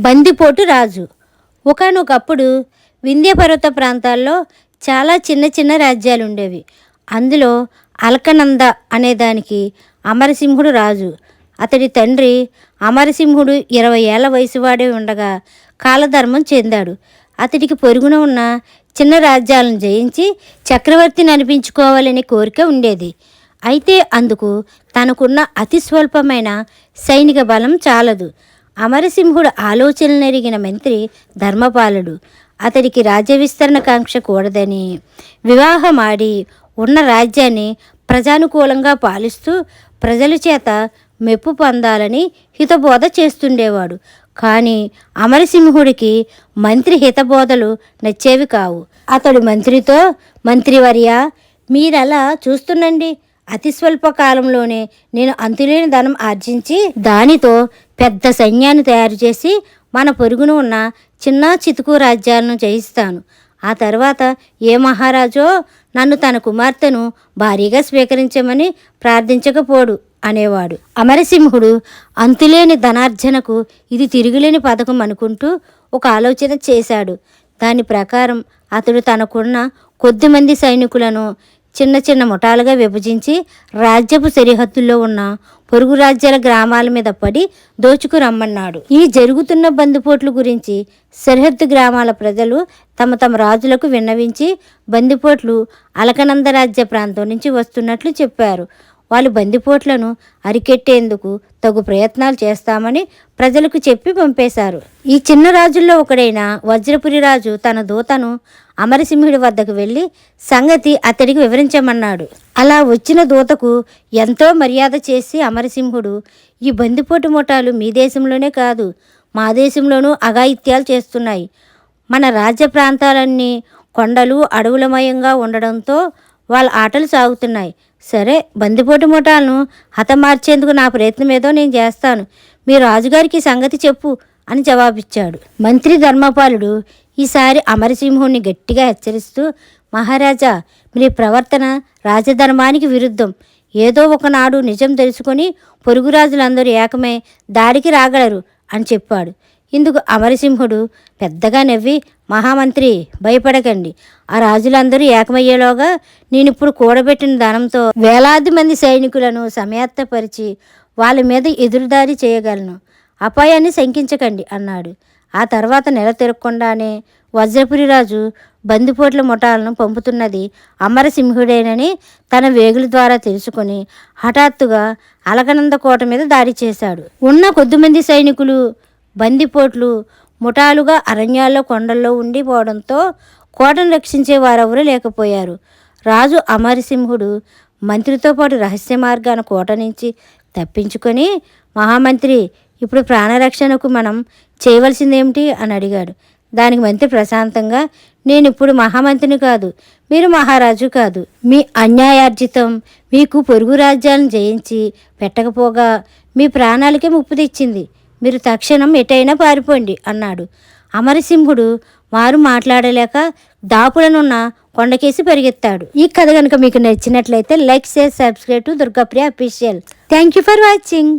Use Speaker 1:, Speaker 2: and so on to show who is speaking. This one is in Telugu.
Speaker 1: బందిపోటు రాజు. ఒకానొకప్పుడు వింధ్య పర్వత ప్రాంతాల్లో చాలా చిన్న చిన్న రాజ్యాలు ఉండేవి. అందులో అలకనంద అనేదానికి అమరసింహుడు రాజు. అతడి తండ్రి అమరసింహుడు 20 ఏళ్ల వయసువాడే ఉండగా కాలధర్మం చెందాడు. అతడికి పొరుగున ఉన్న చిన్న రాజ్యాలను జయించి చక్రవర్తిని అనిపించుకోవాలనే కోరిక ఉండేది. అయితే అందుకు తనకున్న అతి స్వల్పమైన సైనిక బలం చాలదు. అమరసింహుడు ఆలోచనలెరిగిన మంత్రి ధర్మపాలుడు అతడికి రాజ్య విస్తరణ కాంక్ష కూడదని వివాహమాడి ఉన్న రాజ్యాన్ని ప్రజానుకూలంగా పాలిస్తూ ప్రజల చేత మెప్పు పొందాలని హితబోధ చేస్తుండేవాడు. కానీ అమరసింహుడికి మంత్రి హితబోధలు నచ్చేవి కావు. అతడు మంత్రితో, మంత్రివర్య, మీరలా చూస్తుండండి, అతి స్వల్ప కాలంలోనే నేను అంతులేని ధనం ఆర్జించి దానితో పెద్ద సైన్యాన్ని తయారు చేసి మన పొరుగున ఉన్న చిన్న చితుకు రాజ్యాలను జయిస్తాను. ఆ తర్వాత ఏ మహారాజో నన్ను తన కుమార్తెను భారీగా స్వీకరించమని ప్రార్థించకపోడు అనేవాడు. అమరసింహుడు అంతులేని ధనార్జనకు ఇది తిరుగులేని పథకం అనుకుంటూ ఒక ఆలోచన చేశాడు. దాని ప్రకారం అతడు తనకున్న కొద్దిమంది సైనికులను చిన్న చిన్న ముఠాలుగా విభజించి రాజ్యపు సరిహద్దుల్లో ఉన్న పొరుగు రాజ్యాల గ్రామాల మీద పడి దోచుకు రమ్మన్నాడు. ఈ జరుగుతున్న బందిపోట్ల గురించి సరిహద్దు గ్రామాల ప్రజలు తమ తమ రాజులకు విన్నవించి బందిపోట్లు అలకనంద రాజ్య ప్రాంతం నుంచి వస్తున్నట్లు చెప్పారు. వాళ్ళు బందిపోట్లను అరికెట్టేందుకు తగు ప్రయత్నాలు చేస్తామని ప్రజలకు చెప్పి పంపేశారు. ఈ చిన్న రాజుల్లో ఒకడైన వజ్రపురి రాజు తన దూతను అమరసింహుడి వద్దకు వెళ్ళి సంగతి అతడికి వివరించమన్నాడు. అలా వచ్చిన దూతకు ఎంతో మర్యాద చేసి అమరసింహుడు, ఈ బందిపోటు ముఠాలు మీ దేశంలోనే కాదు మా దేశంలోనూ అఘాయిత్యాలు చేస్తున్నాయి. మన రాజ్య ప్రాంతాలన్నీ కొండలు అడవులమయంగా ఉండడంతో వాళ్ళ ఆటలు సాగుతున్నాయి. సరే, బందిపోటు ముఠాలను హతమార్చేందుకు నా ప్రయత్నం ఏదో నేను చేస్తాను. మీ రాజుగారికి సంగతి చెప్పు అని జవాబిచ్చాడు. మంత్రి ధర్మపాలుడు ఈసారి అమరసింహుడిని గట్టిగా హెచ్చరిస్తూ, మహారాజా, మీ ప్రవర్తన రాజధర్మానికి విరుద్ధం. ఏదో ఒకనాడు నిజం తెలుసుకొని పొరుగు రాజులందరూ ఏకమై దాడికి రాగలరు అని చెప్పాడు. ఇందుకు అమరసింహుడు పెద్దగా నవ్వి, మహామంత్రి, భయపడకండి. ఆ రాజులందరూ ఏకమయ్యేలోగా నేనిప్పుడు కూడబెట్టిన ధనంతో వేలాది మంది సైనికులను సమేతపరిచి వాళ్ళ మీద ఎదురుదాడి చేయగలను. అపాయాన్ని శంకించకండి అన్నాడు. ఆ తర్వాత నెల తిరగకుండానే వజ్రపురి రాజు బందిపోట్ల ముఠాలను పంపుతున్నది అమరసింహుడేనని తన వేగుల ద్వారా తెలుసుకొని హఠాత్తుగా అలకనంద కోట మీద దాడి చేశాడు. ఉన్న కొద్దిమంది సైనికులు బందిపోట్లు ముఠాలుగా అరణ్యాల్లో కొండల్లో ఉండిపోవడంతో కోటను రక్షించే వారెవరూ లేకపోయారు. రాజు అమరసింహుడు మంత్రితో పాటు రహస్య మార్గాన కోట నుంచి తప్పించుకొని, మహామంత్రి, ఇప్పుడు ప్రాణరక్షణకు మనం చేయవలసిందేమిటి అని అడిగాడు. దానికి మంత్రి ప్రశాంతంగా, నేను ఇప్పుడు మహామంత్రిని కాదు, మీరు మహారాజు కాదు. మీ అన్యాయార్జితం మీకు పొరుగు రాజ్యాలను జయించి పెట్టకపోగా మీ ప్రాణాలకే ముప్పు తెచ్చింది. మీరు తక్షణం ఎటైనా పారిపోండి అన్నాడు. అమరసింహుడు వారు మాట్లాడలేక దాపులనున్న కొండకేసి పరిగెత్తాడు. ఈ కథ కనుక మీకు నచ్చినట్లయితే like, share, subscribe to Durgapriya official. Thank you for watching.